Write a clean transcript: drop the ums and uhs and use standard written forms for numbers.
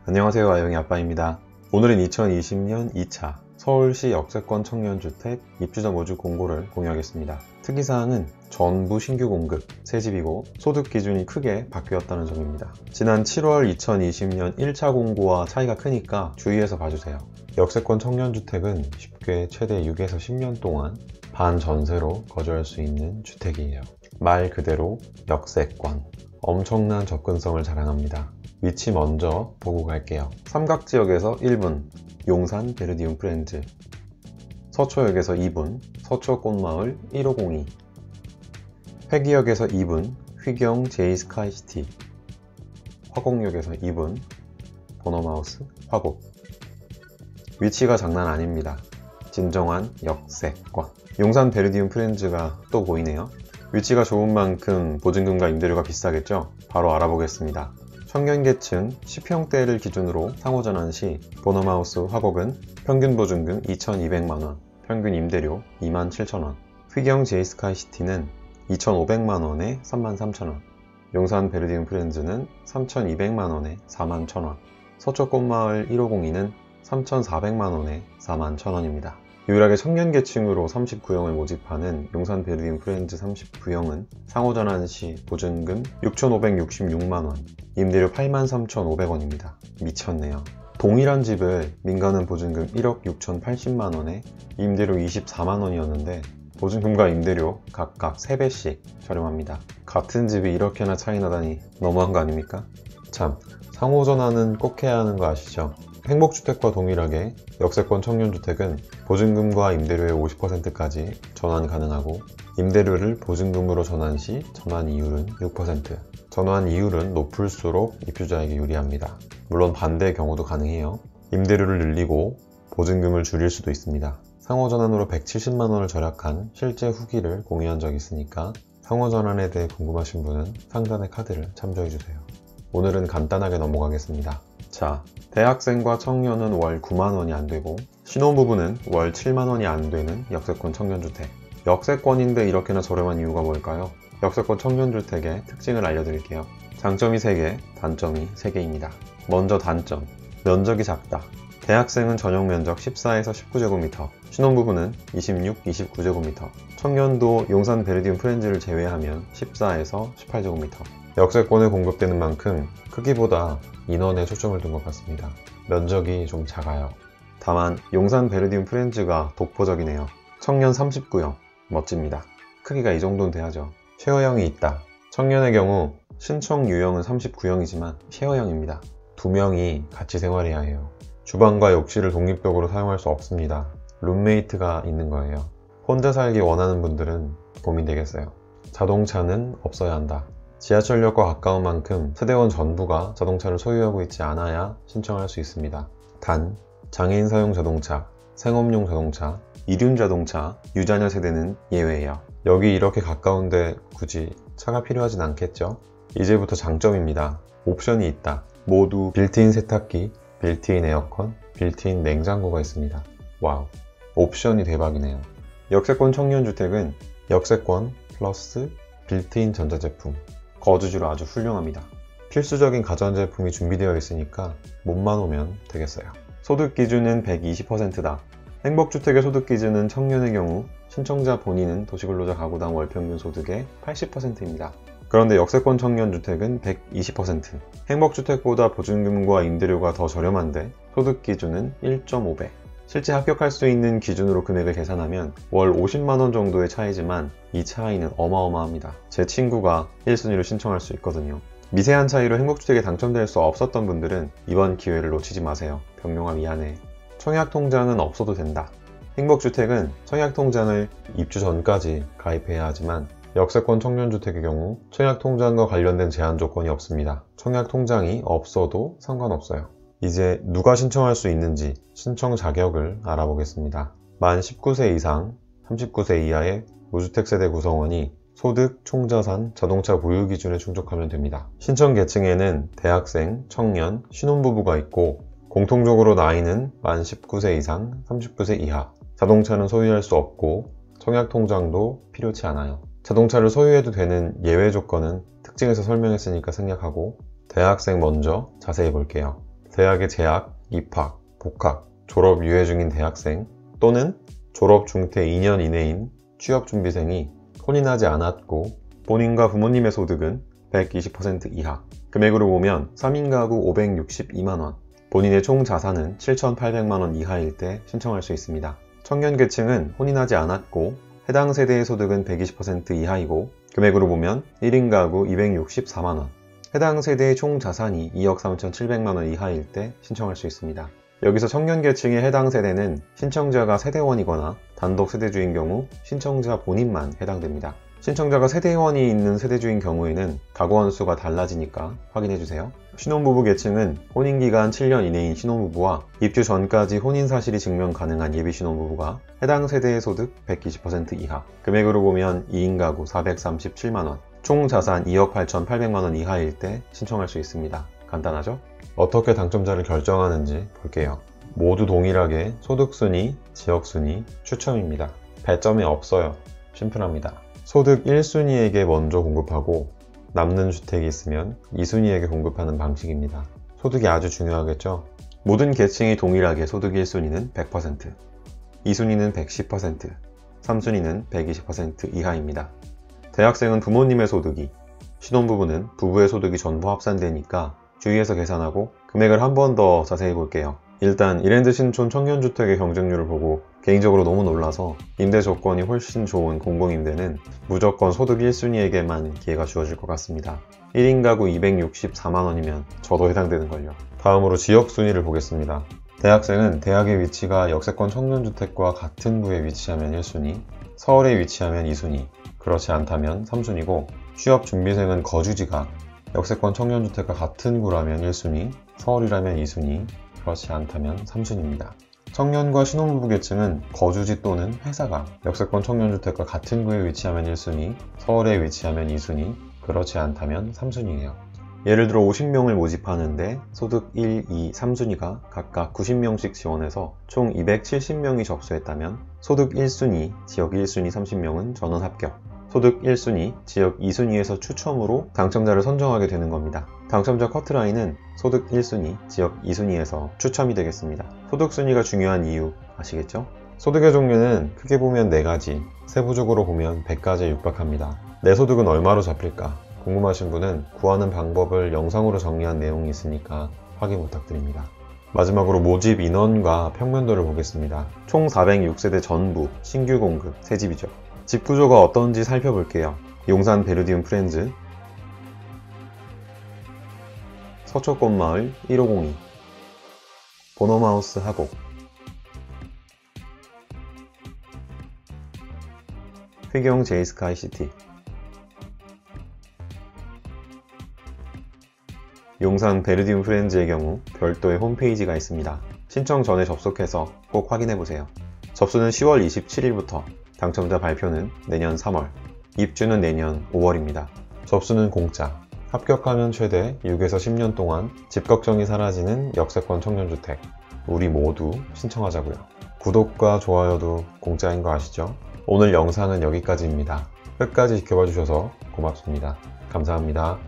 안녕하세요, 아영이 아빠입니다. 오늘은 2020년 2차 서울시 역세권 청년주택 입주자 모집 공고를 공유하겠습니다. 특이사항은 전부 신규 공급, 새집이고 소득 기준이 크게 바뀌었다는 점입니다. 지난 7월 2020년 1차 공고와 차이가 크니까 주의해서 봐주세요. 역세권 청년주택은 쉽게 최대 6에서 10년 동안 반전세로 거주할 수 있는 주택이에요. 말 그대로 역세권. 엄청난 접근성을 자랑합니다. 위치 먼저 보고 갈게요. 삼각지역에서 1분, 용산 베르디움 프렌즈. 서초역에서 2분, 서초 꽃마을 1502. 회기역에서 2분, 휘경 제이스카이시티. 화곡역에서 2분, 보너마우스 화곡. 위치가 장난 아닙니다. 진정한 역세권. 용산 베르디움 프렌즈가 또 보이네요. 위치가 좋은 만큼 보증금과 임대료가 비싸겠죠? 바로 알아보겠습니다. 청년계층 10평대를 기준으로 상호전환 시 보너마우스 화곡은 평균 보증금 2,200만원, 평균 임대료 27,000원, 휘경 제이스카이시티는 2,500만원에 33,000원, 용산 베르디움 프렌즈는 3,200만원에 41,000원, 서초 꽃마을 1502는 3,400만원에 41,000원입니다. 유일하게 청년계층으로 39형을 모집하는 용산 베르디움 프렌즈 39형은 상호전환 시 보증금 6,566만원, 임대료 83,500원입니다. 미쳤네요. 동일한 집을 민간은 보증금 1억 6,080만원에 임대료 24만원이었는데 보증금과 임대료 각각 3배씩 저렴합니다. 같은 집이 이렇게나 차이 나다니 너무한 거 아닙니까? 참, 상호전환은 꼭 해야 하는 거 아시죠? 행복주택과 동일하게 역세권 청년주택은 보증금과 임대료의 50%까지 전환 가능하고 임대료를 보증금으로 전환 시 전환 이율은 6%. 전환 이율은 높을수록 입주자에게 유리합니다. 물론 반대의 경우도 가능해요. 임대료를 늘리고 보증금을 줄일 수도 있습니다. 상호전환으로 170만원을 절약한 실제 후기를 공유한 적이 있으니까 상호전환에 대해 궁금하신 분은 상단의 카드를 참조해주세요. 오늘은 간단하게 넘어가겠습니다. 자, 대학생과 청년은 월 9만원이 안되고 신혼부부는 월 7만원이 안되는 역세권 청년주택. 역세권인데 이렇게나 저렴한 이유가 뭘까요? 역세권 청년주택의 특징을 알려드릴게요. 장점이 3개, 단점이 3개입니다. 먼저 단점, 면적이 작다. 대학생은 전용 면적 14에서 19제곱미터, 신혼부부는 26, 29제곱미터, 청년도 용산 베르디움 프렌즈를 제외하면 14에서 18제곱미터. 역세권에 공급되는 만큼 크기보다 인원에 초점을 둔 것 같습니다. 면적이 좀 작아요. 다만 용산 베르디움 프렌즈가 독보적이네요. 청년 39형, 멋집니다. 크기가 이 정도는 돼야죠. 쉐어형이 있다. 청년의 경우 신청 유형은 39형이지만 쉐어형입니다. 2명이 같이 생활해야 해요. 주방과 욕실을 독립적으로 사용할 수 없습니다. 룸메이트가 있는 거예요. 혼자 살기 원하는 분들은 고민되겠어요. 자동차는 없어야 한다. 지하철역과 가까운 만큼 세대원 전부가 자동차를 소유하고 있지 않아야 신청할 수 있습니다. 단, 장애인 사용 자동차, 생업용 자동차, 이륜 자동차, 유자녀 세대는 예외예요. 여기 이렇게 가까운데 굳이 차가 필요하진 않겠죠? 이제부터 장점입니다. 옵션이 있다. 모두 빌트인 세탁기, 빌트인 에어컨, 빌트인 냉장고가 있습니다. 와우, 옵션이 대박이네요. 역세권 청년주택은 역세권 플러스 빌트인 전자제품, 거주지로 아주 훌륭합니다. 필수적인 가전제품이 준비되어 있으니까 몸만 오면 되겠어요. 소득 기준은 120%다. 행복주택의 소득 기준은 청년의 경우 신청자 본인은 도시근로자 가구당 월평균 소득의 80%입니다. 그런데 역세권 청년주택은 120%. 행복주택보다 보증금과 임대료가 더 저렴한데 소득 기준은 1.5배. 실제 합격할 수 있는 기준으로 금액을 계산하면 월 50만원 정도의 차이지만 이 차이는 어마어마합니다. 제 친구가 1순위로 신청할 수 있거든요. 미세한 차이로 행복주택에 당첨될 수 없었던 분들은 이번 기회를 놓치지 마세요. 병용아 미안해. 청약통장은 없어도 된다. 행복주택은 청약통장을 입주 전까지 가입해야 하지만 역세권 청년주택의 경우 청약통장과 관련된 제한 조건이 없습니다. 청약통장이 없어도 상관없어요. 이제 누가 신청할 수 있는지 신청 자격을 알아보겠습니다. 만 19세 이상, 39세 이하의 무주택 세대 구성원이 소득, 총자산, 자동차 보유 기준에 충족하면 됩니다. 신청 계층에는 대학생, 청년, 신혼부부가 있고 공통적으로 나이는 만 19세 이상, 39세 이하, 자동차는 소유할 수 없고 청약통장도 필요치 않아요. 자동차를 소유해도 되는 예외 조건은 특징에서 설명했으니까 생략하고 대학생 먼저 자세히 볼게요. 대학에 재학, 입학, 복학, 졸업 유예 중인 대학생 또는 졸업 중퇴 2년 이내인 취업준비생이 혼인하지 않았고 본인과 부모님의 소득은 120% 이하, 금액으로 보면 3인 가구 562만원, 본인의 총 자산은 7,800만원 이하일 때 신청할 수 있습니다. 청년 계층은 혼인하지 않았고 해당 세대의 소득은 120% 이하이고 금액으로 보면 1인 가구 264만원, 해당 세대의 총 자산이 2억 3,700만원 이하일 때 신청할 수 있습니다. 여기서 청년 계층의 해당 세대는 신청자가 세대원이거나 단독 세대주인 경우 신청자 본인만 해당됩니다. 신청자가 세대원이 있는 세대주인 경우에는 가구원 수가 달라지니까 확인해주세요. 신혼부부 계층은 혼인기간 7년 이내인 신혼부부와 입주 전까지 혼인 사실이 증명 가능한 예비 신혼부부가 해당 세대의 소득 120% 이하, 금액으로 보면 2인 가구 437만원, 총 자산 2억 8,800만원 이하일 때 신청할 수 있습니다. 간단하죠? 어떻게 당첨자를 결정하는지 볼게요. 모두 동일하게 소득순위, 지역순위, 추첨입니다. 배점이 없어요. 심플합니다. 소득 1순위에게 먼저 공급하고 남는 주택이 있으면 2순위에게 공급하는 방식입니다. 소득이 아주 중요하겠죠? 모든 계층이 동일하게 소득 1순위는 100%, 2순위는 110%, 3순위는 120% 이하입니다. 대학생은 부모님의 소득이, 신혼부부는 부부의 소득이 전부 합산되니까 주의해서 계산하고 금액을 한 번 더 자세히 볼게요. 일단 이랜드 신촌 청년주택의 경쟁률을 보고 개인적으로 너무 놀라서 임대 조건이 훨씬 좋은 공공임대는 무조건 소득 1순위에게만 기회가 주어질 것 같습니다. 1인 가구 264만원이면 저도 해당되는걸요. 다음으로 지역순위를 보겠습니다. 대학생은 대학의 위치가 역세권 청년주택과 같은 구에 위치하면 1순위, 서울에 위치하면 2순위, 그렇지 않다면 3순위고, 취업준비생은 거주지가 역세권 청년주택과 같은 구라면 1순위, 서울이라면 2순위, 그렇지 않다면 3순위입니다. 청년과 신혼부부 계층은 거주지 또는 회사가 역세권 청년주택과 같은 구에 위치하면 1순위, 서울에 위치하면 2순위, 그렇지 않다면 3순위예요. 예를 들어 50명을 모집하는데 소득 1, 2, 3순위가 각각 90명씩 지원해서 총 270명이 접수했다면 소득 1순위, 지역 1순위 30명은 전원 합격, 소득 1순위, 지역 2순위에서 추첨으로 당첨자를 선정하게 되는 겁니다. 당첨자 커트라인은 소득 1순위, 지역 2순위에서 추첨이 되겠습니다. 소득 순위가 중요한 이유 아시겠죠? 소득의 종류는 크게 보면 4가지, 세부적으로 보면 100가지에 육박합니다. 내 소득은 얼마로 잡힐까? 궁금하신 분은 구하는 방법을 영상으로 정리한 내용이 있으니까 확인 부탁드립니다. 마지막으로 모집 인원과 평면도를 보겠습니다. 총 406세대 전부 신규 공급 새집이죠. 집 구조가 어떤지 살펴볼게요. 용산 베르디움 프렌즈, 서초권마을 1502, 보너마우스 하곡, 휘경 제이스카이시티, 용산 베르디움 프렌즈의 경우 별도의 홈페이지가 있습니다. 신청 전에 접속해서 꼭 확인해보세요. 접수는 10월 27일부터, 당첨자 발표는 내년 3월, 입주는 내년 5월입니다. 접수는 공짜, 합격하면 최대 6에서 10년 동안 집 걱정이 사라지는 역세권 청년주택, 우리 모두 신청하자고요. 구독과 좋아요도 공짜인 거 아시죠? 오늘 영상은 여기까지입니다. 끝까지 지켜봐 주셔서 고맙습니다. 감사합니다.